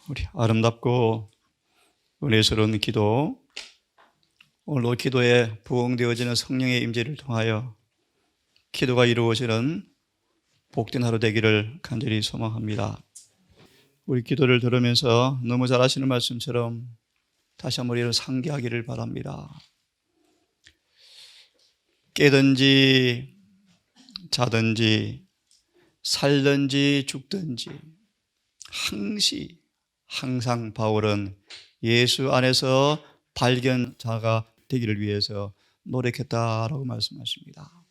우리 아름답고 은혜스러운 기도, 오늘도 기도에 부응되어지는 성령의 임재를 통하여 기도가 이루어지는 복된 하루 되기를 간절히 소망합니다. 우리 기도를 들으면서 너무 잘 아시는 말씀처럼 다시 한번 이를 상기하기를 바랍니다. 깨든지 자든지 살든지 죽든지 항상 바울은 예수 안에서 발견자가 되기를 위해서 노력했다라고 말씀하십니다.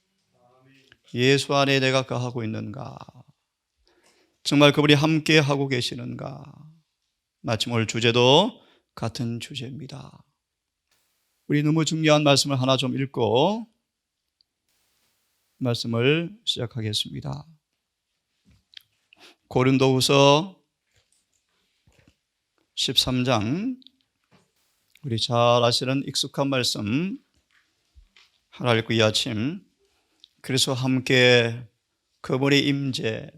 예수 안에 내가 거하고 있는가? 정말 그분이 함께 하고 계시는가? 마침 오늘 주제도 같은 주제입니다. 우리 너무 중요한 말씀을 하나 좀 읽고 말씀을 시작하겠습니다. 고린도후서 13장, 우리 잘 아시는 익숙한 말씀 하나 읽고 이 아침, 그래서 함께 그분의 임재,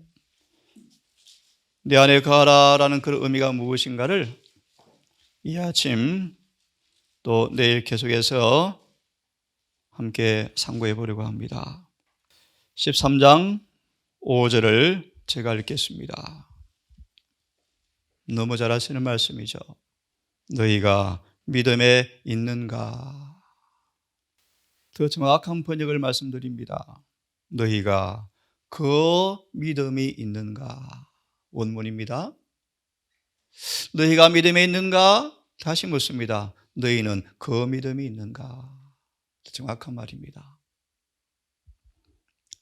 내 안에 거하라라는 그 의미가 무엇인가를 이 아침 또 내일 계속해서 함께 상고해 보려고 합니다. 13장 5절을 제가 읽겠습니다. 너무 잘 아시는 말씀이죠. 너희가 믿음에 있는가? 더 정확한 번역을 말씀드립니다. 너희가 그 믿음이 있는가? 원문입니다. 너희가 믿음에 있는가? 다시 묻습니다. 너희는 그 믿음이 있는가? 정확한 말입니다.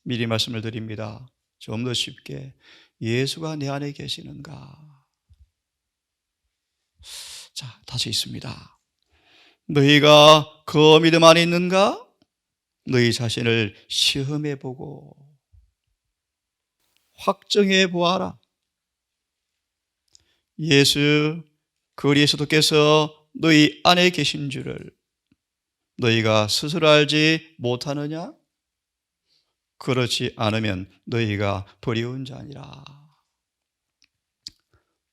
미리 말씀을 드립니다. 좀 더 쉽게, 예수가 내 안에 계시는가? 자, 다시 있습니다. 너희가 그 믿음 안에 있는가? 너희 자신을 시험해 보고 확정해 보아라. 예수 그리스도께서 너희 안에 계신 줄을 너희가 스스로 알지 못하느냐? 그렇지 않으면 너희가 버리운 자니라.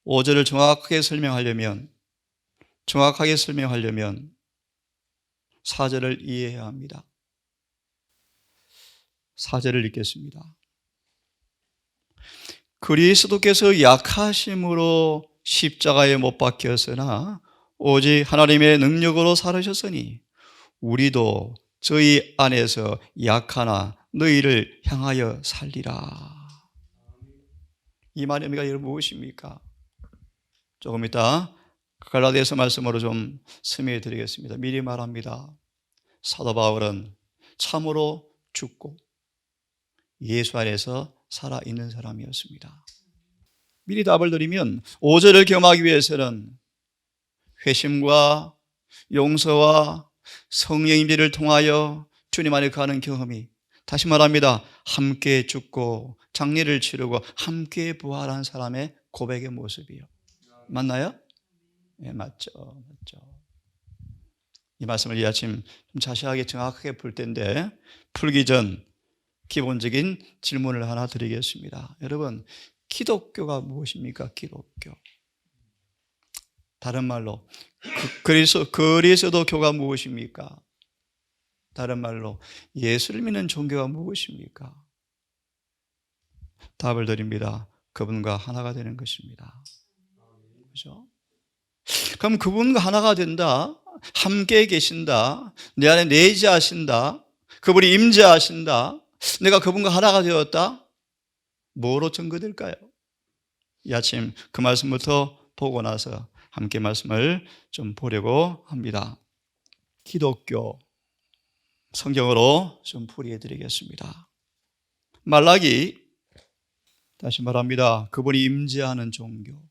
5절을 정확하게 설명하려면 4절을 이해해야 합니다. 4절을 읽겠습니다. 그리스도께서 약하심으로 십자가에 못 박혔으나 오직 하나님의 능력으로 살으셨으니 우리도 저희 안에서 약하나 너희를 향하여 살리라. 이 말의 의미가 여러분 무엇입니까? 조금 이따 갈라디아서 말씀으로 좀 설명해 드리겠습니다. 미리 말합니다. 사도 바울은 참으로 죽고 예수 안에서 살아있는 사람이었습니다. 미리 답을 드리면 5절을 경험하기 위해서는 회심과 용서와 성령의 임재를 통하여 주님 안에 거하는 경험이, 다시 말합니다. 함께 죽고 장례를 치르고 함께 부활한 사람의 고백의 모습이요. 맞나요? 네, 맞죠. 이 말씀을 이 아침 좀 자세하게 정확하게 풀 텐데, 풀기 전 기본적인 질문을 하나 드리겠습니다. 여러분, 기독교가 무엇입니까? 기독교. 다른 말로 그리스도교가 무엇입니까? 다른 말로 예수를 믿는 종교가 무엇입니까? 답을 드립니다. 그분과 하나가 되는 것입니다. 그렇죠? 그럼 그분과 하나가 된다, 함께 계신다, 내 안에 내재하신다, 그분이 임재하신다, 내가 그분과 하나가 되었다, 뭐로 증거될까요? 이 아침 그 말씀부터 보고 나서 함께 말씀을 좀 보려고 합니다. 기독교 성경으로 좀 풀이해 드리겠습니다. 말라기, 다시 말합니다. 그분이 임재하는 종교,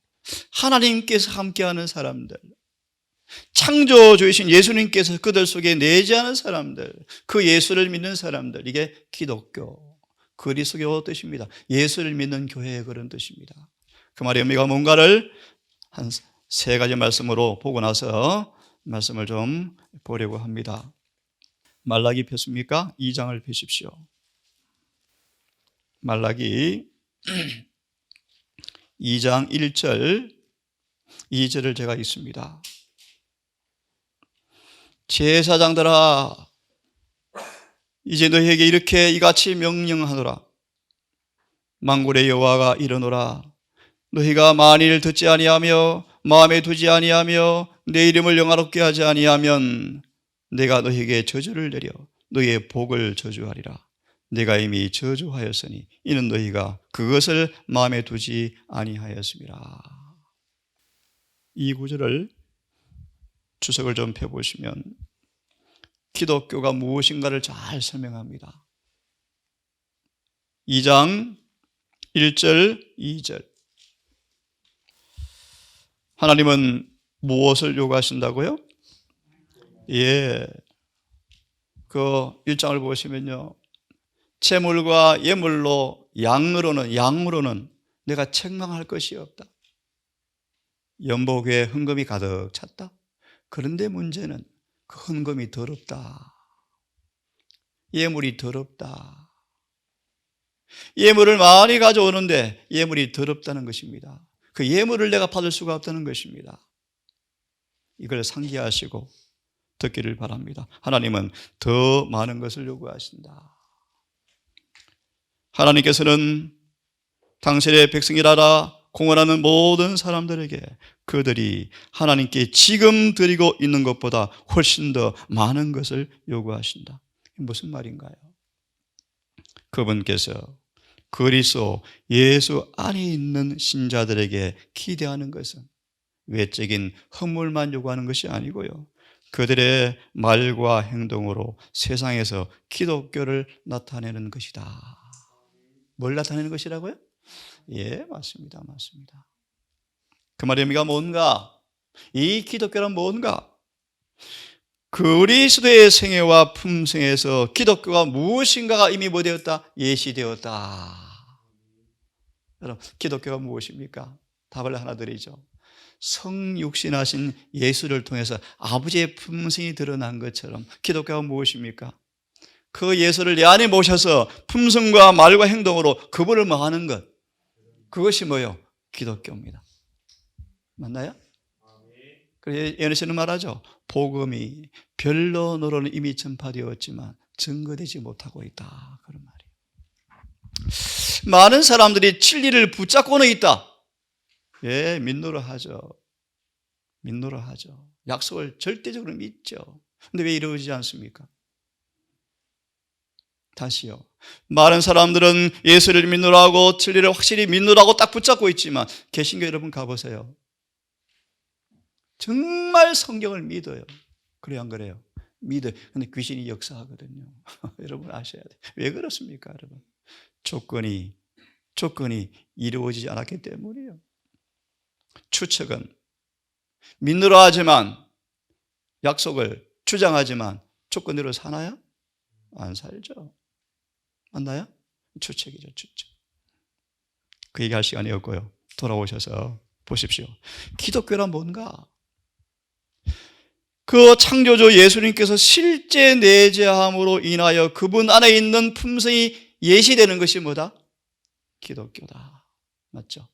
하나님께서 함께하는 사람들, 창조주이신 예수님께서 그들 속에 내재하는 사람들, 그 예수를 믿는 사람들, 이게 기독교, 그리스도 뜻입니다. 예수를 믿는 교회의 그런 뜻입니다. 그 말의 의미가 뭔가를 한 세 가지 말씀으로 보고 나서 말씀을 좀 보려고 합니다. 말라기 폈습니까? 2장을 펴십시오. 말라기 2장 1절 2절을 제가 읽습니다. 제사장들아, 이제 너희에게 이렇게 이같이 명령하노라. 만군의 여호와가 이르노라. 너희가 만일 듣지 아니하며 마음에 두지 아니하며 내 이름을 영화롭게 하지 아니하면 내가 너희에게 저주를 내려 너희의 복을 저주하리라. 내가 이미 저주하였으니 이는 너희가 그것을 마음에 두지 아니하였음이라. 이 구절을 주석을 좀 펴보시면 기독교가 무엇인가를 잘 설명합니다. 2장 1절, 2절. 하나님은 무엇을 요구하신다고요? 예. 그 1장을 보시면요. 제물과 예물로 양으로는 내가 책망할 것이 없다. 연복에 헌금이 가득 찼다. 그런데 문제는 그 헌금이 더럽다. 예물이 더럽다. 예물을 많이 가져오는데 예물이 더럽다는 것입니다. 그 예물을 내가 받을 수가 없다는 것입니다. 이걸 상기하시고 듣기를 바랍니다. 하나님은 더 많은 것을 요구하신다. 하나님께서는 당신의 백성이라라 공언하는 모든 사람들에게 그들이 하나님께 지금 드리고 있는 것보다 훨씬 더 많은 것을 요구하신다. 무슨 말인가요? 그분께서 그리스도 예수 안에 있는 신자들에게 기대하는 것은 외적인 헌물만 요구하는 것이 아니고요. 그들의 말과 행동으로 세상에서 기독교를 나타내는 것이다. 뭘 나타내는 것이라고요? 예, 맞습니다. 맞습니다. 그 말의 의미가 뭔가? 이 기독교란 뭔가? 그리스도의 생애와 품성에서 기독교가 무엇인가가 이미 뭐 되었다? 예시되었다. 여러분, 기독교가 무엇입니까? 답을 하나 드리죠. 성육신하신 예수를 통해서 아버지의 품성이 드러난 것처럼 기독교가 무엇입니까? 그 예수를 내 안에 모셔서 품성과 말과 행동으로 그분을 뭐 하는 것, 그것이 뭐요? 기독교입니다. 맞나요? 그래서 예언에서는 말하죠. 복음이 변론으로는 이미 전파되었지만 증거되지 못하고 있다. 그런 말이에요. 많은 사람들이 진리를 붙잡고는 있다. 예, 믿노라 하죠. 믿노라 하죠. 약속을 절대적으로 믿죠. 근데 왜 이루어지지 않습니까? 다시요. 많은 사람들은 예수를 믿노라 하고 진리를 확실히 믿노라 하고 딱 붙잡고 있지만 개신교 여러분 가보세요. 정말 성경을 믿어요. 그래요, 안 그래요? 믿어요. 근데 귀신이 역사하거든요. 여러분 아셔야 돼요. 왜 그렇습니까, 여러분? 조건이 이루어지지 않았기 때문이에요. 추측은 믿노라 하지만 약속을 주장하지만 조건대로 사나요? 안 살죠. 맞나요? 추측이죠, 추측. 그 얘기할 시간이었고요. 돌아오셔서 보십시오. 기독교란 뭔가? 그 창조주 예수님께서 실제 내재함으로 인하여 그분 안에 있는 품성이 예시되는 것이 뭐다? 기독교다. 맞죠?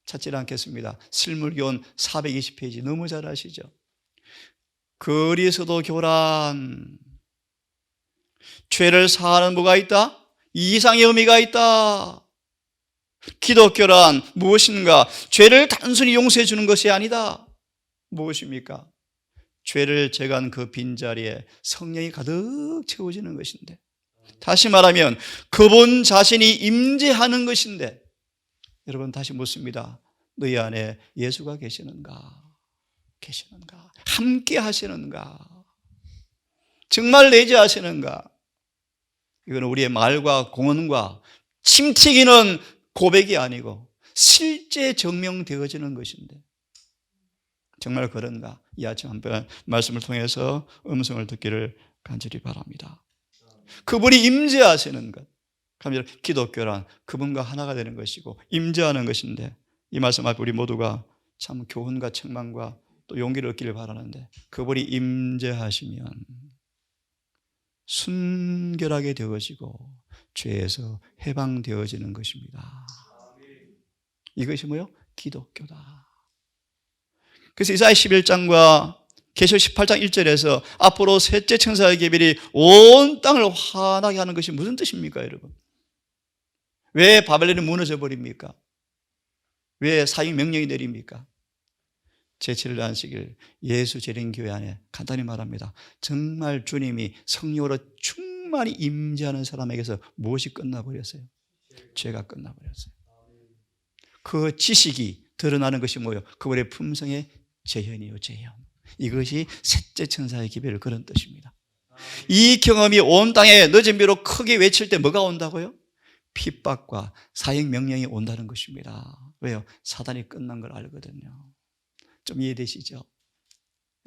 찾지 않겠습니다. 실물교원 420페이지 너무 잘 아시죠? 그리스도 교란. 죄를 사하는 뭐가 있다? 이상의 의미가 있다. 기독교란 무엇인가? 죄를 단순히 용서해 주는 것이 아니다. 무엇입니까? 죄를 제거한 그 빈자리에 성령이 가득 채워지는 것인데, 다시 말하면 그분 자신이 임재하는 것인데, 여러분 다시 묻습니다. 너희 안에 예수가 계시는가? 계시는가? 함께 하시는가? 정말 내재하시는가? 이거는 우리의 말과 공언과 침튀기는 고백이 아니고 실제 증명되어지는 것인데, 정말 그런가? 이 아침 한번 말씀을 통해서 음성을 듣기를 간절히 바랍니다. 그분이 임재하시는 것. 그러면 기독교란 그분과 하나가 되는 것이고 임재하는 것인데, 이 말씀 앞에 우리 모두가 참 교훈과 책망과 또 용기를 얻기를 바라는데, 그분이 임재하시면 순결하게 되어지고 죄에서 해방되어지는 것입니다. 이것이 뭐요? 기독교다. 그래서 이사야 11장과 계시록 18장 1절에서 앞으로 셋째 천사의 계별이 온 땅을 환하게 하는 것이 무슨 뜻입니까, 여러분? 왜 바벨론이 무너져 버립니까? 왜 사형 명령이 내립니까? 제7일 안식일 예수 재림교회 안에 간단히 말합니다. 정말 주님이 성령으로 충만히 임재하는 사람에게서 무엇이 끝나버렸어요? 죄가 끝나버렸어요. 그 지식이 드러나는 것이 뭐예요? 그분의 품성의 재현이요, 재현. 이것이 셋째 천사의 기별을 그런 뜻입니다. 이 경험이 온 땅에 늦은 비로 크게 외칠 때 뭐가 온다고요? 핍박과 사형 명령이 온다는 것입니다. 왜요? 사단이 끝난 걸 알거든요. 좀 이해되시죠?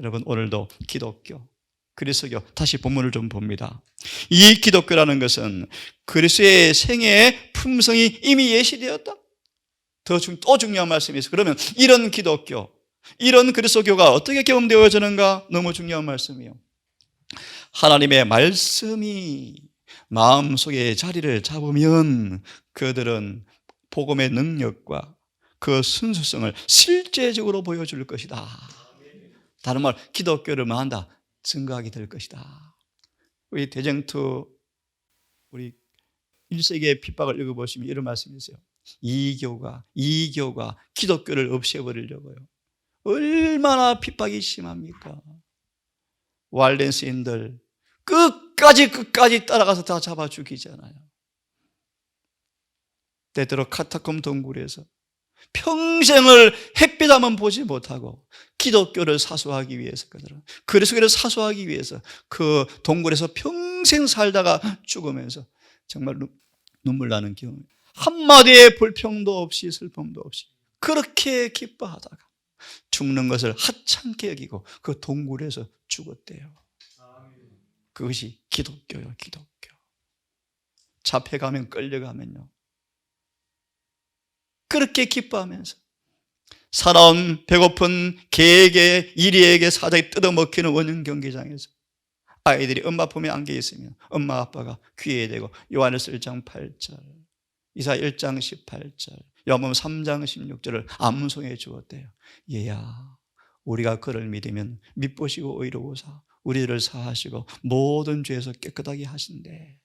여러분, 오늘도 기독교, 그리스도교, 다시 본문을 좀 봅니다. 이 기독교라는 것은 그리스도의 생애의 품성이 이미 예시되었다. 또 중요한 말씀이 있어요. 그러면 이런 기독교, 이런 그리스도교가 어떻게 경험되어지는가? 너무 중요한 말씀이에요. 하나님의 말씀이 마음속에 자리를 잡으면 그들은 복음의 능력과 그 순수성을 실제적으로 보여줄 것이다. 다른 말, 기독교를 뭐한다? 증거하게 될 것이다. 우리 대쟁투 우리 1세기의 핍박을 읽어보시면 이런 말씀이 있어요. 이교가 기독교를 없애버리려고요. 얼마나 핍박이 심합니까? 왈렌스인들 끝까지 따라가서 다 잡아 죽이잖아요. 때때로 카타콤 동굴에서 평생을 햇빛 한번 보지 못하고 기독교를 사수하기 위해서, 그리스도를 사수하기 위해서 그 동굴에서 평생 살다가 죽으면서 정말 눈물 나는 경험, 한마디의 불평도 없이 슬픔도 없이 그렇게 기뻐하다가 죽는 것을 하찮게 여기고 그 동굴에서 죽었대요. 그것이 기독교요, 기독교. 잡혀가면 끌려가면요, 그렇게 기뻐하면서 살아온 배고픈 개에게 이리에게 사자에 뜯어먹히는 원형 경기장에서 아이들이 엄마 품에 안겨 있으면 엄마 아빠가 귀에 대고 요한일서 1장 8절, 이사야 1장 18절, 요한복음 3장 16절을 암송해 주었대요. 얘야, 우리가 그를 믿으면 믿보시고 의로우사 우리를 사하시고 모든 죄에서 깨끗하게 하신대.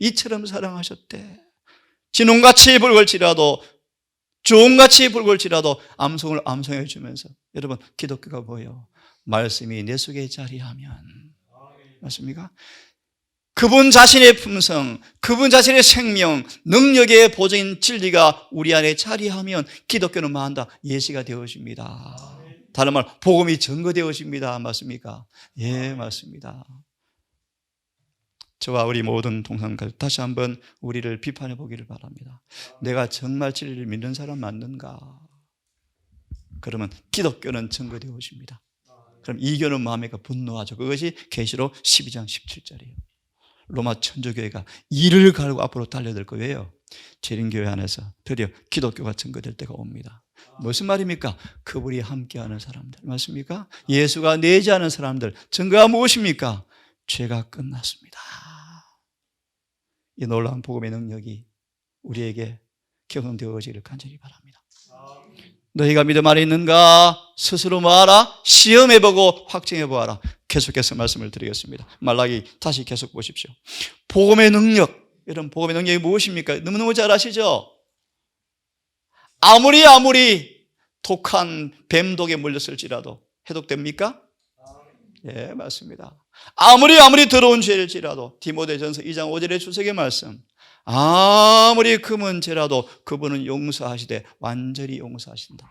이처럼 사랑하셨대. 진홍같이 붉을지라도 주홍같이 붉을지라도 암송을 암송해 주면서, 여러분, 기독교가 뭐예요? 말씀이 내 속에 자리하면, 맞습니까? 그분 자신의 품성, 그분 자신의 생명, 능력의 보증인 진리가 우리 안에 자리하면 기독교는 뭐한다? 예시가 되어집니다. 다른 말, 복음이 증거되어집니다. 맞습니까? 예, 맞습니다. 저와 우리 모든 동성가족 다시 한번 우리를 비판해 보기를 바랍니다. 내가 정말 진리를 믿는 사람 맞는가? 그러면 기독교는 증거되어집니다. 그럼 이교는 마음에가 분노하죠. 그것이 계시록 12장 17절이에요. 로마 천주교회가 이를 갈고 앞으로 달려들 거예요. 재림교회 안에서 드디어 기독교가 증거될 때가 옵니다. 무슨 말입니까? 그분이 함께하는 사람들, 맞습니까? 예수가 내재하는 사람들, 증거가 무엇입니까? 죄가 끝났습니다. 이 놀라운 복음의 능력이 우리에게 경험되어지기를 간절히 바랍니다. 너희가 믿음 안에 있는가? 스스로 뭐하라? 시험해보고 확증해보아라. 계속해서 말씀을 드리겠습니다. 말라기 다시 계속 보십시오. 복음의 능력, 여러분, 복음의 능력이 무엇입니까? 너무너무 잘 아시죠? 아무리 독한 뱀독에 물렸을지라도 해독됩니까? 예, 맞습니다. 아무리 더러운 죄일지라도 디모데전서 2장 5절의 주석의 말씀, 아무리 금은 죄라도 그분은 용서하시되 완전히 용서하신다.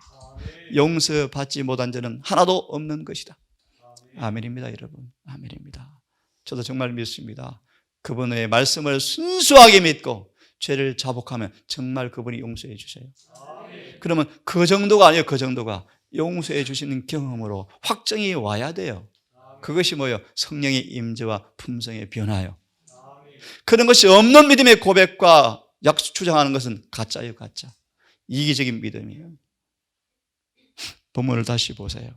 용서받지 못한 죄는 하나도 없는 것이다. 아멘입니다, 여러분. 아멘입니다. 저도 정말 믿습니다. 그분의 말씀을 순수하게 믿고 죄를 자복하면 정말 그분이 용서해 주셔요. 그러면 그 정도가 아니에요. 그 정도가 용서해 주시는 경험으로 확정이 와야 돼요. 그것이 뭐예요? 성령의 임재와 품성의 변화요. 그런 것이 없는 믿음의 고백과 약속 주장하는 것은 가짜예요, 가짜. 이기적인 믿음이에요. 본문을 다시 보세요.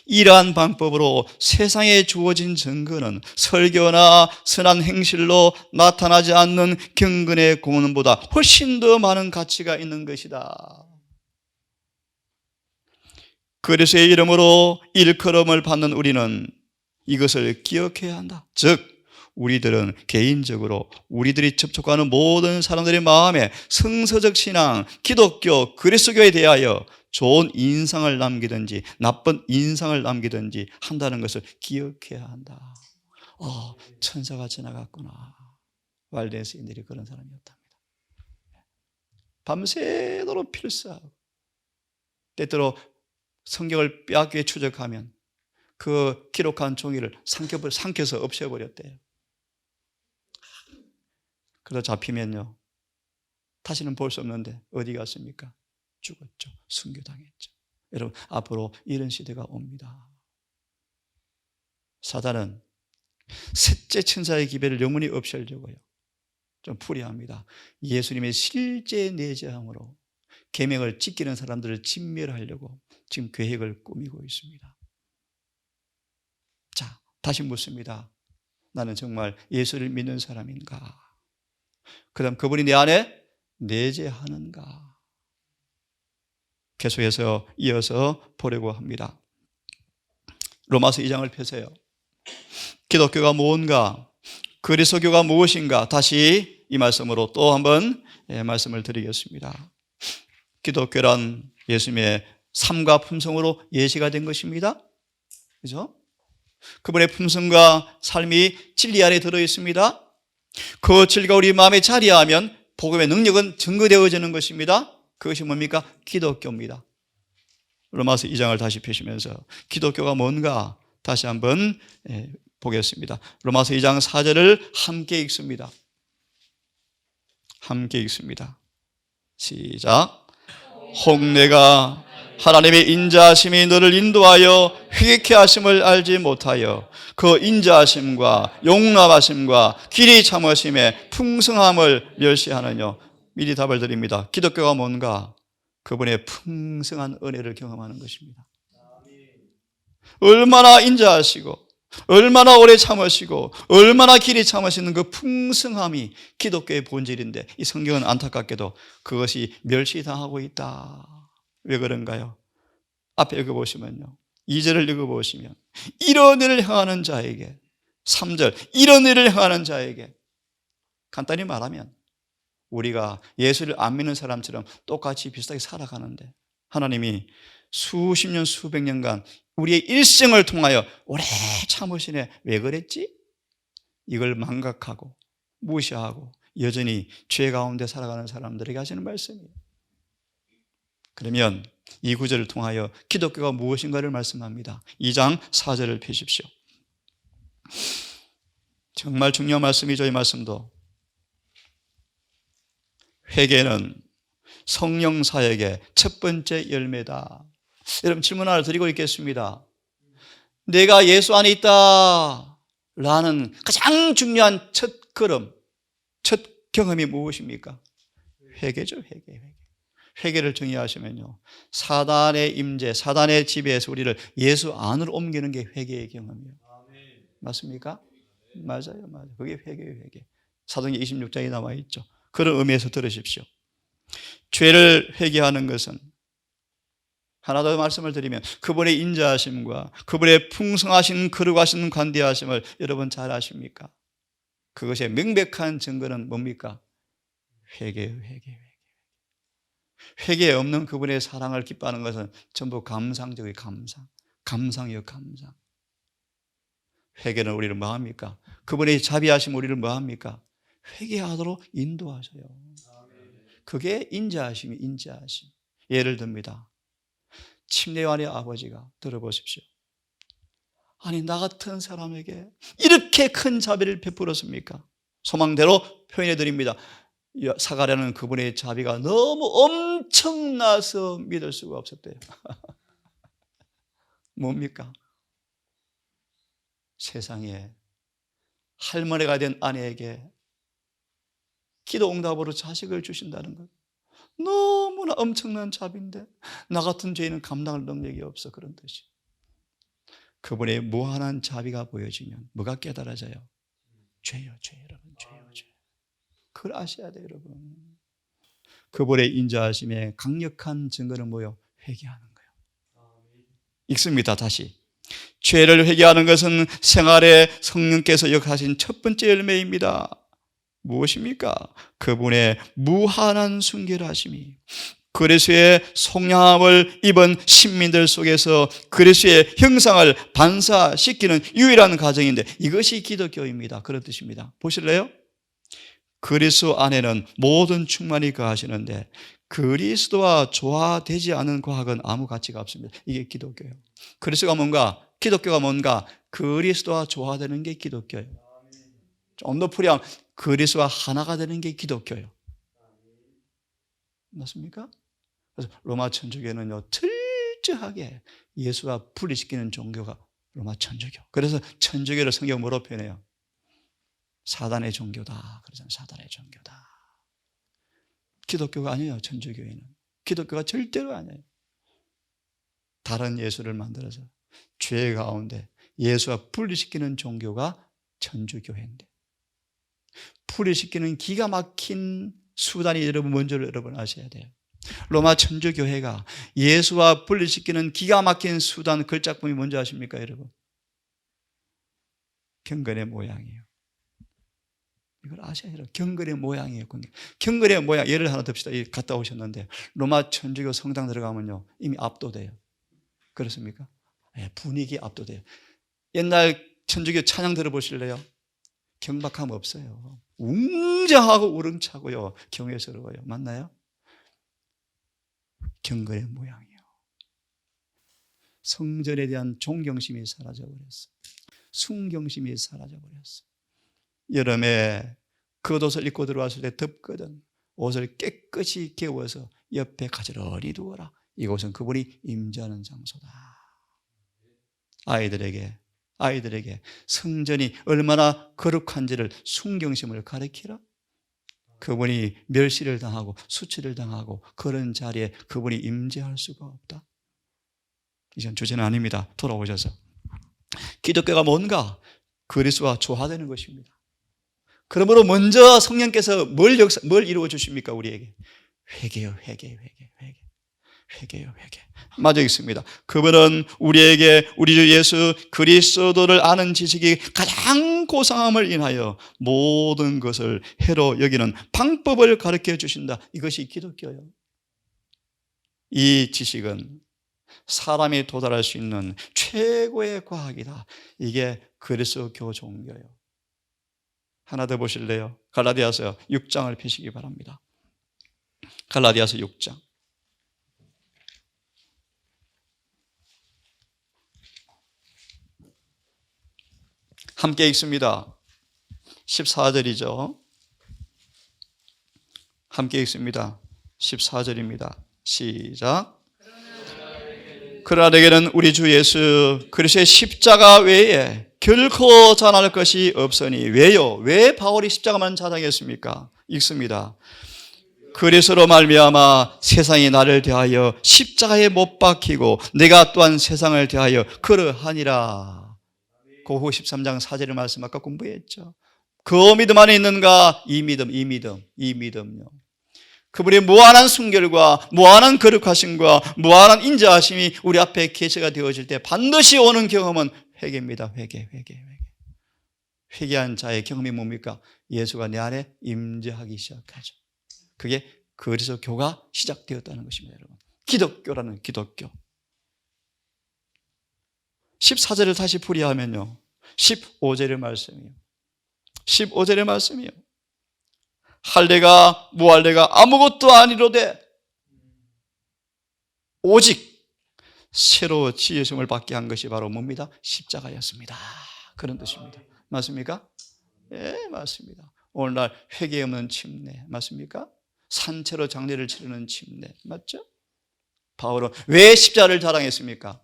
이러한 방법으로 세상에 주어진 증거는 설교나 선한 행실로 나타나지 않는 경건의 공헌보다 훨씬 더 많은 가치가 있는 것이다. 그리스도의 이름으로 일컬음을 받는 우리는 이것을 기억해야 한다. 즉 우리들은 개인적으로 우리들이 접촉하는 모든 사람들의 마음에 성서적 신앙, 기독교, 그리스도교에 대하여 좋은 인상을 남기든지 나쁜 인상을 남기든지 한다는 것을 기억해야 한다. 천사가 지나갔구나. 왈데스인들이 그런 사람이었답니다. 밤새도록 필사하고 때때로 성경을 빼앗기게 추적하면 그 기록한 종이를 삼켜서 없애버렸대요. 그러다 잡히면요 다시는 볼 수 없는데 어디 갔습니까? 죽었죠. 순교당했죠. 여러분 앞으로 이런 시대가 옵니다. 사단은 셋째 천사의 기별을 영원히 없애려고요. 좀 불의합니다. 예수님의 실제 내재함으로 계명을 지키는 사람들을 진멸하려고 지금 계획을 꾸미고 있습니다. 자, 다시 묻습니다. 나는 정말 예수를 믿는 사람인가? 그 다음 그분이 내 안에 내재하는가? 계속해서 이어서 보려고 합니다. 로마서 2장을 펴세요. 기독교가 뭔가? 그리스도교가 무엇인가? 다시 이 말씀으로 또 한번 말씀을 드리겠습니다. 기독교란 예수님의 삶과 품성으로 예시가 된 것입니다. 그죠? 그분의 품성과 삶이 진리 안에 들어있습니다. 그 진리가 우리 마음에 자리하면 복음의 능력은 증거되어지는 것입니다. 그것이 뭡니까? 기독교입니다. 로마서 2장을 다시 펴시면서 기독교가 뭔가 다시 한번 보겠습니다. 로마서 2장 4절을 함께 읽습니다. 함께 읽습니다. 시작. 혹 내가 하나님의 인자하심이 너를 인도하여 회개케 하심을 알지 못하여 그 인자하심과 용납하심과 길이 참으심의 풍성함을 멸시하느뇨. 미리 답을 드립니다. 기독교가 뭔가? 그분의 풍성한 은혜를 경험하는 것입니다. 얼마나 인자하시고 얼마나 오래 참으시고 얼마나 길이 참으시는 그 풍성함이 기독교의 본질인데 이 성경은 안타깝게도 그것이 멸시당하고 있다. 왜 그런가요? 앞에 읽어보시면요 2절을 읽어보시면 이런 일을 행하는 자에게 3절 이런 일을 행하는 자에게 간단히 말하면 우리가 예수를 안 믿는 사람처럼 똑같이 비슷하게 살아가는데 하나님이 수십 년 수백 년간 우리의 일생을 통하여 오래 참으시네. 왜 그랬지? 이걸 망각하고 무시하고 여전히 죄 가운데 살아가는 사람들에게 하시는 말씀이에요. 그러면 이 구절을 통하여 기독교가 무엇인가를 말씀합니다. 2장 4절을 펴십시오. 정말 중요한 말씀이죠. 이 말씀도. 회개는 성령 사역의 첫 번째 열매다. 여러분 질문 하나 드리고 있겠습니다. 내가 예수 안에 있다 라는 가장 중요한 첫 걸음, 첫 경험이 무엇입니까? 회개죠. 회개를 정의하시면요 사단의 임재, 사단의 지배에서 우리를 예수 안으로 옮기는 게 회개의 경험이에요. 맞습니까? 맞아요. 그게 회개예요. 회개. 사도행전 26장에 나와 있죠. 그런 의미에서 들으십시오. 죄를 회개하는 것은 하나 더 말씀을 드리면 그분의 인자하심과 그분의 풍성하신 거룩하신 관대하심을 여러분 잘 아십니까? 그것의 명백한 증거는 뭡니까? 회개예요. 회개에 없는 그분의 사랑을 기뻐하는 것은 전부 감상적인 감상이요. 회개는 우리를 뭐합니까? 그분의 자비하심 우리를 뭐합니까? 회개하도록 인도하셔요. 그게 인자하심. 예를 듭니다. 침례요한의 아버지가 들어보십시오. 아니 나 같은 사람에게 이렇게 큰 자비를 베풀었습니까? 소망대로 표현해 드립니다. 사가랴는 그분의 자비가 너무 엄청나서 믿을 수가 없었대요. 뭡니까? 세상에 할머니가 된 아내에게 기도 응답으로 자식을 주신다는 것 너무나 엄청난 자비인데 나 같은 죄인은 감당할 능력이 없어. 그런 뜻이. 그분의 무한한 자비가 보여지면 뭐가 깨달아져요? 죄요 여러분. 죄요. 그걸 아셔야 돼요 여러분. 그분의 인자하심의 강력한 증거는 뭐요? 회개하는 거예요. 읽습니다. 다시. 죄를 회개하는 것은 생활에 성령께서 역하신 첫 번째 열매입니다. 무엇입니까? 그분의 무한한 순결하심이 그리스도의 속량함을 입은 신민들 속에서 그리스도의 형상을 반사시키는 유일한 과정인데 이것이 기독교입니다. 그런 뜻입니다. 보실래요? 그리스도 안에는 모든 충만이 거하시는데 그리스도와 조화되지 않은 과학은 아무 가치가 없습니다. 이게 기독교예요. 그리스도가 뭔가, 기독교가 뭔가 그리스도와 조화되는 게 기독교예요. 좀 더 풀이하면 그리스도와 하나가 되는 게 기독교예요. 맞습니까? 그래서 로마 천주교는요, 철저하게 예수와 분리시키는 종교가 로마 천주교. 그래서 천주교를 성경 뭐로 표현해요? 사단의 종교다. 그러잖아요. 사단의 종교다. 기독교가 아니에요. 천주교회는. 기독교가 절대로 아니에요. 다른 예수를 만들어서 죄 가운데 예수와 분리시키는 종교가 천주교회인데, 분리시키는 기가 막힌 수단이 여러분 아셔야 돼요. 로마 천주교회가 예수와 분리시키는 기가 막힌 수단, 그 짝꿍이 뭔지 아십니까, 여러분? 경건의 모양이에요. 이걸 아셔야 돼요. 경건의 모양이에요. 경건의 모양, 예를 하나 듭시다. 갔다 오셨는데 로마 천주교 성당 들어가면요, 이미 압도돼요. 그렇습니까? 네, 분위기 압도돼요. 옛날 천주교 찬양 들어보실래요? 경박함 없어요. 웅장하고 우렁차고요, 경외스러워요. 맞나요? 경건의 모양이에요. 성전에 대한 존경심이 사라져버렸어요. 순경심이 사라져버렸어요. 여름에 겉옷을 입고 들어왔을 때 덥거든. 옷을 깨끗이 개워서 옆에 가지런히 두어라. 이곳은 그분이 임재하는 장소다. 아이들에게 성전이 얼마나 거룩한지를, 순경심을 가르치라. 그분이 멸시를 당하고 수치를 당하고 그런 자리에 그분이 임재할 수가 없다. 이전 주제는 아닙니다. 돌아오셔서 기독교가 뭔가 그리스도와 조화되는 것입니다. 그러므로 먼저 성령께서 뭘 이루어 주십니까? 우리에게 회개요. 맞아 있습니다. 그분은 우리에게 우리 주 예수 그리스도를 아는 지식이 가장 고상함을 인하여 모든 것을 해로 여기는 방법을 가르쳐 주신다. 이것이 기독교예요. 이 지식은 사람이 도달할 수 있는 최고의 과학이다. 이게 그리스도 종교예요. 하나 더 보실래요? 갈라디아서 6장을 펴시기 바랍니다. 갈라디아서 6장. 함께 읽습니다. 14절이죠. 함께 읽습니다. 14절입니다. 시작. 그러나 내게는 우리 주 예수 그리스도의 십자가 외에 결코 자랑할 것이 없으니. 왜요? 왜 바울이 십자가만 자랑했습니까? 읽습니다. 그리스도로 말미암아 세상이 나를 대하여 십자가에 못 박히고 내가 또한 세상을 대하여 그러하니라. 고후 13장 4절의 말씀 아까 공부했죠. 그 믿음 안에 있는가? 이 믿음요. 그분의 무한한 순결과 무한한 거룩하심과 무한한 인자하심이 우리 앞에 계시가 되어질 때 반드시 오는 경험은 회개입니다. 회개한 자의 경험이 뭡니까? 예수가 내 안에 임재하기 시작하죠. 그게 그리스도교가 시작되었다는 것입니다, 여러분. 기독교라는 기독교. 14절을 다시 풀이하면요, 15절의 말씀이요. 할례가 무할례가 아무것도 아니로되 오직 새로 지으심을 받게 한 것이 바로 뭡니다? 십자가였습니다. 그런 뜻입니다. 맞습니까? 예, 맞습니다. 오늘날 회개 없는 침례 맞습니까? 산채로 장례를 치르는 침례 맞죠? 바울은 왜 십자가를 자랑했습니까?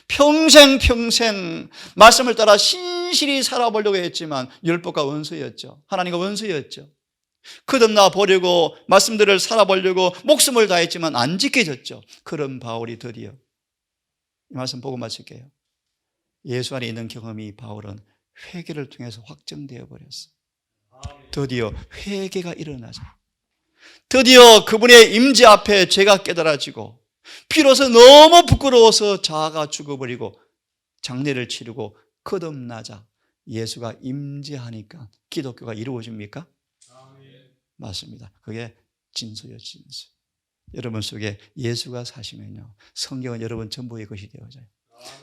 평생 말씀을 따라 신실히 살아보려고 했지만 율법과 원수였죠. 하나님과 원수였죠. 거듭나 보려고 말씀들을 살아보려고 목숨을 다했지만 안 지켜졌죠. 그런 바울이 드디어, 이 말씀 보고 마칠게요, 예수 안에 있는 경험이 바울은 회개를 통해서 확정되어 버렸어요. 드디어 회개가 일어나죠. 드디어 그분의 임재 앞에 죄가 깨달아지고 비로소 너무 부끄러워서 자아가 죽어버리고 장례를 치르고 거듭나자 예수가 임재하니까 기독교가 이루어집니까? 맞습니다. 그게 진수요, 진수. 여러분 속에 예수가 사시면요, 성경은 여러분 전부의 것이 되어져요.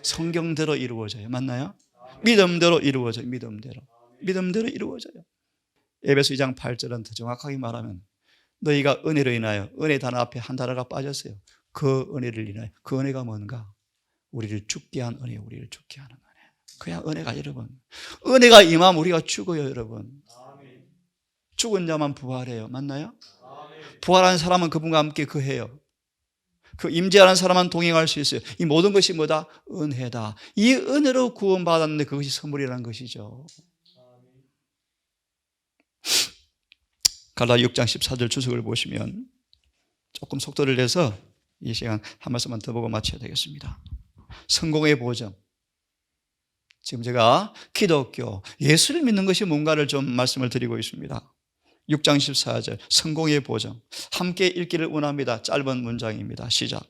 성경대로 이루어져요. 맞나요? 믿음대로 이루어져요. 믿음대로 이루어져요. 에베소 2장 8절은 더 정확하게 말하면 너희가 은혜로 인하여, 은혜 단어 앞에 한 단어가 빠졌어요. 그 은혜를 인하여. 그 은혜가 뭔가? 우리를 죽게 한 은혜, 우리를 죽게 하는 은혜. 그냥 은혜가, 여러분, 은혜가 임하면 우리가 죽어요. 여러분, 죽은 자만 부활해요. 맞나요? 부활하는 사람은 그분과 함께 거해요. 그 임재하는 사람만 동행할 수 있어요. 이 모든 것이 뭐다? 은혜다. 이 은혜로 구원받았는데 그것이 선물이라는 것이죠. 갈라디아 6장 14절 주석을 보시면 조금 속도를 내서 이 시간 한 말씀만 더 보고 마쳐야 되겠습니다. 성공의 보증. 지금 제가 기독교, 예수를 믿는 것이 뭔가를 좀 말씀을 드리고 있습니다. 6장 14절 성공의 보증, 함께 읽기를 원합니다. 짧은 문장입니다. 시작.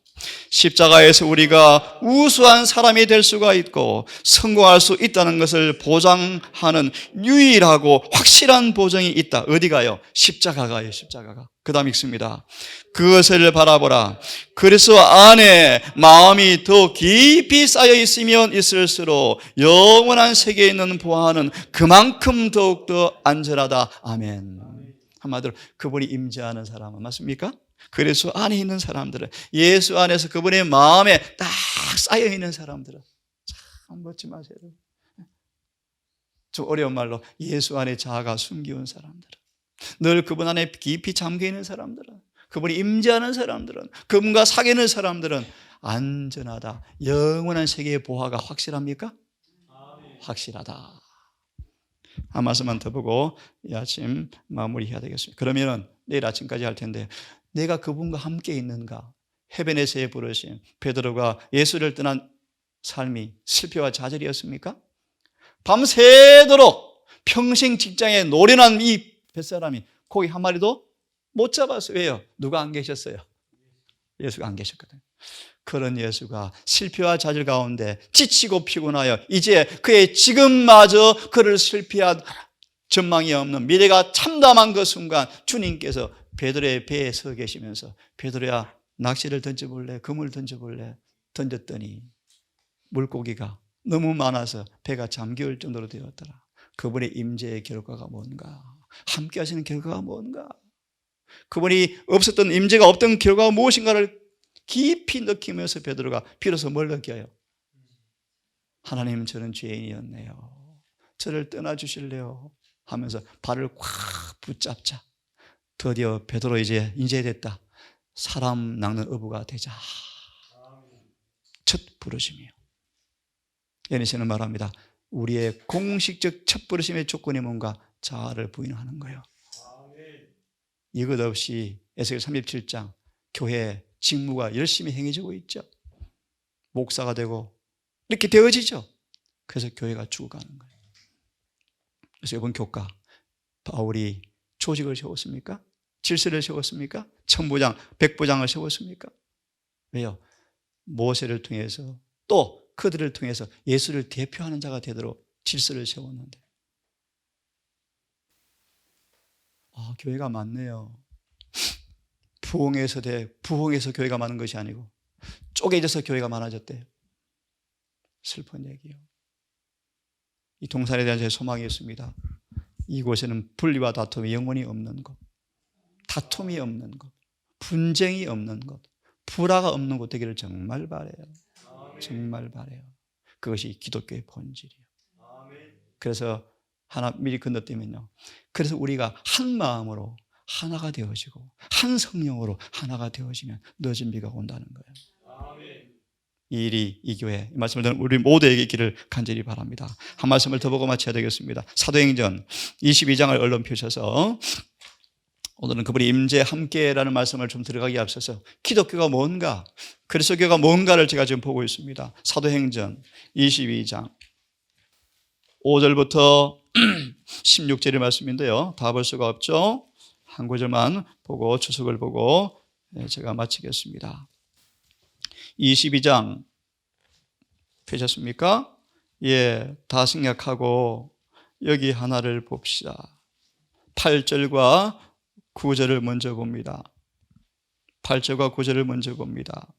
십자가에서 우리가 우수한 사람이 될 수가 있고 성공할 수 있다는 것을 보장하는 유일하고 확실한 보증이 있다. 어디가요? 십자가가요. 십자가가. 그 다음 읽습니다. 그것을 바라보라. 그리스도 안에 마음이 더 깊이 쌓여 있으면 있을수록 영원한 세계에 있는 보화는 그만큼 더욱더 안전하다. 아멘. 한마디로 그분이 임재하는 사람은, 맞습니까? 그리스도 안에 있는 사람들은, 예수 안에서 그분의 마음에 딱 쌓여 있는 사람들은, 참 멋지 마세요. 좀 어려운 말로 예수 안에 자아가 숨겨온 사람들은, 늘 그분 안에 깊이 잠겨 있는 사람들은, 그분이 임재하는 사람들은, 그분과 사귀는 사람들은 안전하다. 영원한 세계의 보화가 확실합니까? 확실하다. 한 말씀만 더 보고 이 아침 마무리해야 되겠습니다. 그러면 내일 아침까지 할 텐데, 내가 그분과 함께 있는가? 해변에서의 부르심, 베드로가 예수를 떠난 삶이 실패와 좌절이었습니까? 밤새도록 평생 직장에 노련한 이 뱃사람이 고기 한 마리도 못 잡았어요. 왜요? 누가 안 계셨어요? 예수가 안 계셨거든요. 그런 예수가 실패와 좌절 가운데 지치고 피곤하여 이제 그의 지금마저 그를 실패한 전망이 없는 미래가 참담한 그 순간 주님께서 베드로의 배에 서 계시면서 베드로야, 낚시를 던져볼래? 그물 던져볼래? 던졌더니 물고기가 너무 많아서 배가 잠겨올 정도로 되었더라. 그분의 임재의 결과가 뭔가? 함께 하시는 결과가 뭔가? 그분이 없었던, 임재가 없던 결과가 무엇인가를 깊이 느끼면서 베드로가 비로소 뭘 느껴요? 하나님, 저는 죄인이었네요. 저를 떠나주실래요? 하면서 발을 꽉 붙잡자 드디어 베드로 이제 인재됐다. 사람 낚는 어부가 되자. 첫 부르심이에요. 예니시는 말합니다. 우리의 공식적 첫 부르심의 조건이 뭔가? 자아를 부인하는 거예요. 이것 없이 에스겔 37장 교회 직무가 열심히 행해지고 있죠. 목사가 되고 이렇게 되어지죠. 그래서 교회가 죽어가는 거예요. 그래서 이번 교과 바울이 조직을 세웠습니까? 질서를 세웠습니까? 천부장, 백부장을 세웠습니까? 왜요? 모세를 통해서 또 그들을 통해서 예수를 대표하는 자가 되도록 질서를 세웠는데, 교회가 많네요. 부흥해서 교회가 많은 것이 아니고 쪼개져서 교회가 많아졌대요. 슬픈 얘기예요. 이 동산에 대한 제 소망이 있습니다. 이곳에는 분리와 다툼이 영원히 없는 곳, 다툼이 없는 곳, 분쟁이 없는 곳, 불화가 없는 곳 되기를 정말 바라요. 정말 바라요. 그것이 기독교의 본질이에요. 그래서 하나 미리 건너뛰면요, 그래서 우리가 한 마음으로 하나가 되어지고 한 성령으로 하나가 되어지면 늦은 비가 온다는 거예요. 이 일이 이 교회, 이 말씀을 듣는 우리 모두에게 있기를 간절히 바랍니다. 한 말씀을 더 보고 마쳐야 되겠습니다. 사도행전 22장을 얼른 펴셔서 오늘은 그분이 임재 함께라는 말씀을 좀 들어가기에 앞서서 기독교가 뭔가, 그리스도교가 뭔가를 제가 지금 보고 있습니다. 사도행전 22장 5절부터 16절의 말씀인데요, 다 볼 수가 없죠. 한 구절만 보고 주석을 보고 제가 마치겠습니다. 22장 펴셨습니까? 예, 다 생략하고 여기 하나를 봅시다. 8절과 9절을 먼저 봅니다. 8절과 9절을 먼저 봅니다.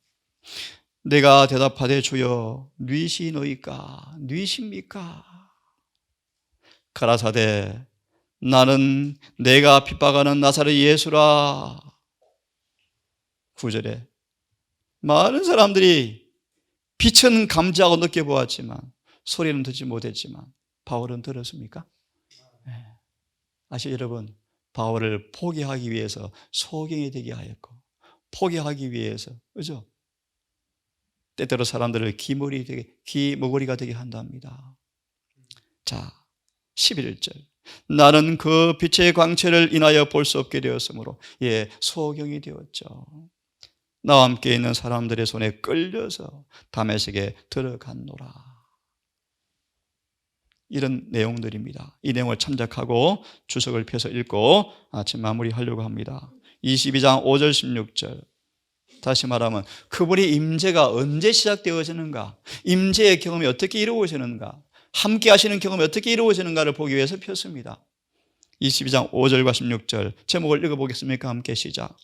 내가 대답하되 주여 누이시노이까 누이십니까? 가라사대 나는 내가 핍박하는 나사렛 예수라. 9절에 많은 사람들이 빛은 감지하고 느껴보았지만 소리는 듣지 못했지만 바울은 들었습니까? 네. 아시죠 여러분? 바울을 포기하기 위해서 소경이 되게 하였고 포기하기 위해서 그죠? 때때로 사람들을 기머거리가 되게 한답니다. 자 11절 나는 그 빛의 광채를 인하여 볼 수 없게 되었으므로 예 소경이 되었죠. 나와 함께 있는 사람들의 손에 끌려서 다메섹에 들어갔노라. 이런 내용들입니다. 이 내용을 참작하고 주석을 펴서 읽고 아침 마무리하려고 합니다. 22장 5절 16절 다시 말하면 그분의 임재가 언제 시작되어지는가, 임재의 경험이 어떻게 이루어지는가, 함께 하시는 경험이 어떻게 이루어지는가를 보기 위해서 폈습니다. 22장 5절과 16절 제목을 읽어보겠습니까? 함께 시작.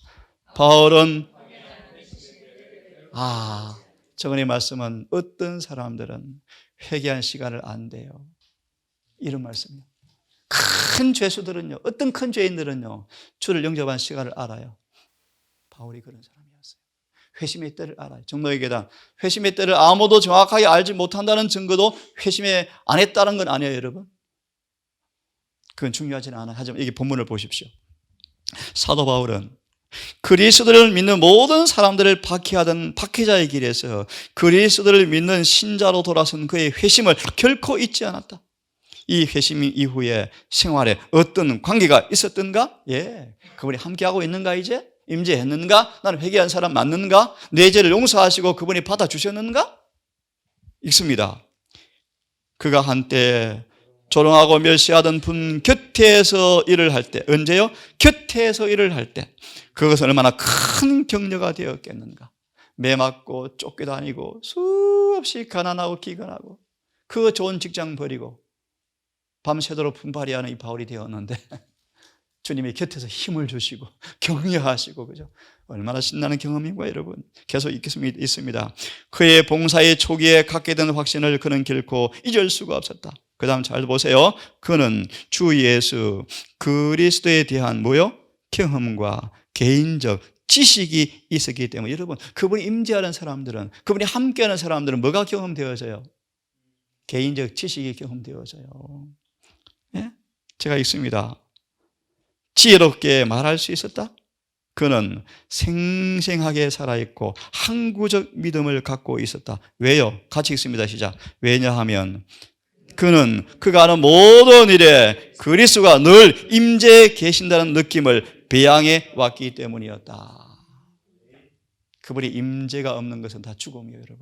바울은 저번의 말씀은 어떤 사람들은 회개한 시간을 안 돼요. 이런 말씀이에요. 큰 죄수들은요, 어떤 큰 죄인들은요, 주를 영접한 시간을 알아요. 바울이 그런 사람이었어요. 회심의 때를 알아요. 정노의 계단, 회심의 때를 아무도 정확하게 알지 못한다는 증거도 회심에 안 했다는 건 아니에요, 여러분. 그건 중요하지는 않아요. 하지만 이게 본문을 보십시오. 사도 바울은 그리스도를 믿는 모든 사람들을 박해하던 박해자의 길에서 그리스도를 믿는 신자로 돌아선 그의 회심을 결코 잊지 않았다. 이 회심 이후에 생활에 어떤 관계가 있었던가? 예, 그분이 함께하고 있는가 이제? 임재했는가? 나는 회개한 사람 맞는가? 내 죄를 용서하시고 그분이 받아주셨는가? 있습니다. 그가 한때 조롱하고 멸시하던 분 곁에서 일을 할 때, 언제요? 곁에서 일을 할 때 그것은 얼마나 큰 격려가 되었겠는가. 매 맞고 쫓겨다니고 수없이 가난하고 기근하고 그 좋은 직장 버리고 밤새도록 분발이하는 이 바울이 되었는데 주님이 곁에서 힘을 주시고 격려하시고 그죠? 얼마나 신나는 경험인가 여러분. 계속 있습니다. 그의 봉사의 초기에 갖게 된 확신을 그는 결코 잊을 수가 없었다. 그 다음 잘 보세요. 그는 주 예수 그리스도에 대한 뭐요? 경험과 개인적 지식이 있었기 때문에 여러분 그분이 임재하는 사람들은 그분이 함께하는 사람들은 뭐가 경험되어져요? 개인적 지식이 경험되어져요. 예? 제가 있습니다. 지혜롭게 말할 수 있었다? 그는 생생하게 살아있고 항구적 믿음을 갖고 있었다. 왜요? 같이 읽습니다. 시작. 왜냐하면 그는 그가 하는 모든 일에 그리스도가 늘 임재해 계신다는 느낌을 배양해 왔기 때문이었다. 그분이 임재가 없는 것은 다 죽음이에요, 여러분.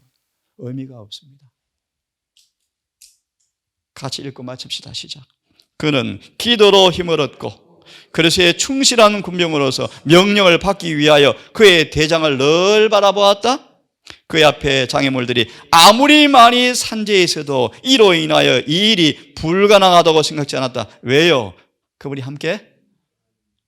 의미가 없습니다. 같이 읽고 마칩시다. 시작. 그는 기도로 힘을 얻고 그리스도의 충실한 군병으로서 명령을 받기 위하여 그의 대장을 늘 바라보았다. 그의 앞에 장애물들이 아무리 많이 산재해 있어도 이로 인하여 이 일이 불가능하다고 생각지 않았다. 왜요? 그분이 함께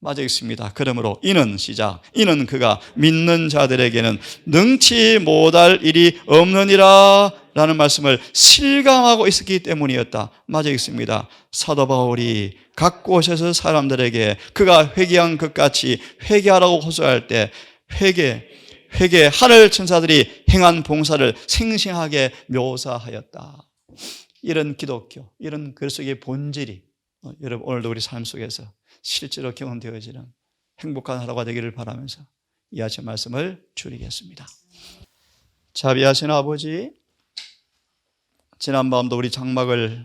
맞아 있습니다. 그러므로 이는 시작. 이는 그가 믿는 자들에게는 능치 못할 일이 없느니라 라는 말씀을 실감하고 있었기 때문이었다. 맞아 있습니다. 사도 바울이 각 곳에서 사람들에게 그가 회개한 것 같이 회개하라고 호소할 때 회개 하늘 천사들이 행한 봉사를 생생하게 묘사하였다. 이런 기독교, 이런 그리스도의 본질이 여러분 오늘도 우리 삶 속에서 실제로 경험되어지는 행복한 하루가 되기를 바라면서 이 아침 말씀을 줄이겠습니다. 자비하신 아버지, 지난밤도 우리 장막을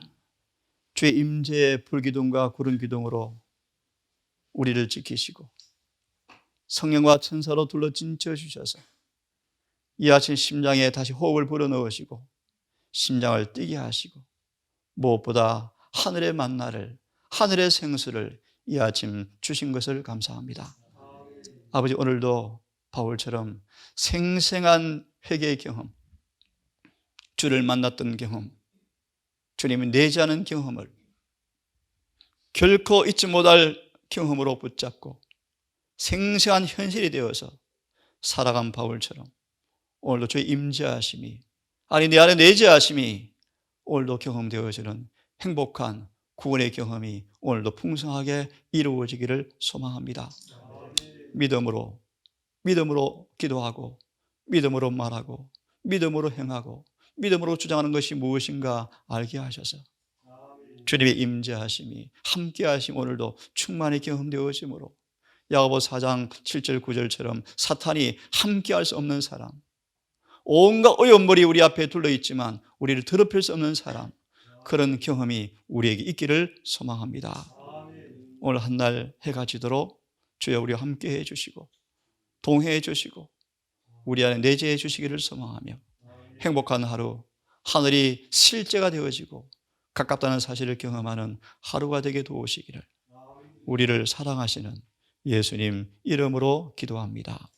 주의 임재의 불기둥과 구름 기둥으로 우리를 지키시고 성령과 천사로 둘러진쳐 주셔서 이 아침 심장에 다시 호흡을 불어넣으시고 심장을 뛰게 하시고 무엇보다 하늘의 만나를, 하늘의 생수를 이 아침 주신 것을 감사합니다. 아버지, 오늘도 바울처럼 생생한 회개의 경험, 주를 만났던 경험, 주님이 내재하는 경험을 결코 잊지 못할 경험으로 붙잡고 생생한 현실이 되어서 살아간 바울처럼 오늘도 주의 임재하심이, 아니 내 안에 내재하심이 오늘도 경험되어지는 행복한 구원의 경험이 오늘도 풍성하게 이루어지기를 소망합니다. 믿음으로 기도하고, 믿음으로 말하고, 믿음으로 행하고, 믿음으로 주장하는 것이 무엇인가 알게 하셔서 주님의 임재하심이, 함께하심 오늘도 충만히 경험되어지므로 야고보 4장 7절 9절처럼 사탄이 함께할 수 없는 사람, 온갖 오염물이 우리 앞에 둘러있지만 우리를 더럽힐 수 없는 사람, 그런 경험이 우리에게 있기를 소망합니다. 오늘 한날 해가 지도록 주여 우리와 함께해 주시고 동행해 주시고 우리 안에 내재해 주시기를 소망하며 행복한 하루, 하늘이 실제가 되어지고 가깝다는 사실을 경험하는 하루가 되게 도우시기를 우리를 사랑하시는 예수님 이름으로 기도합니다.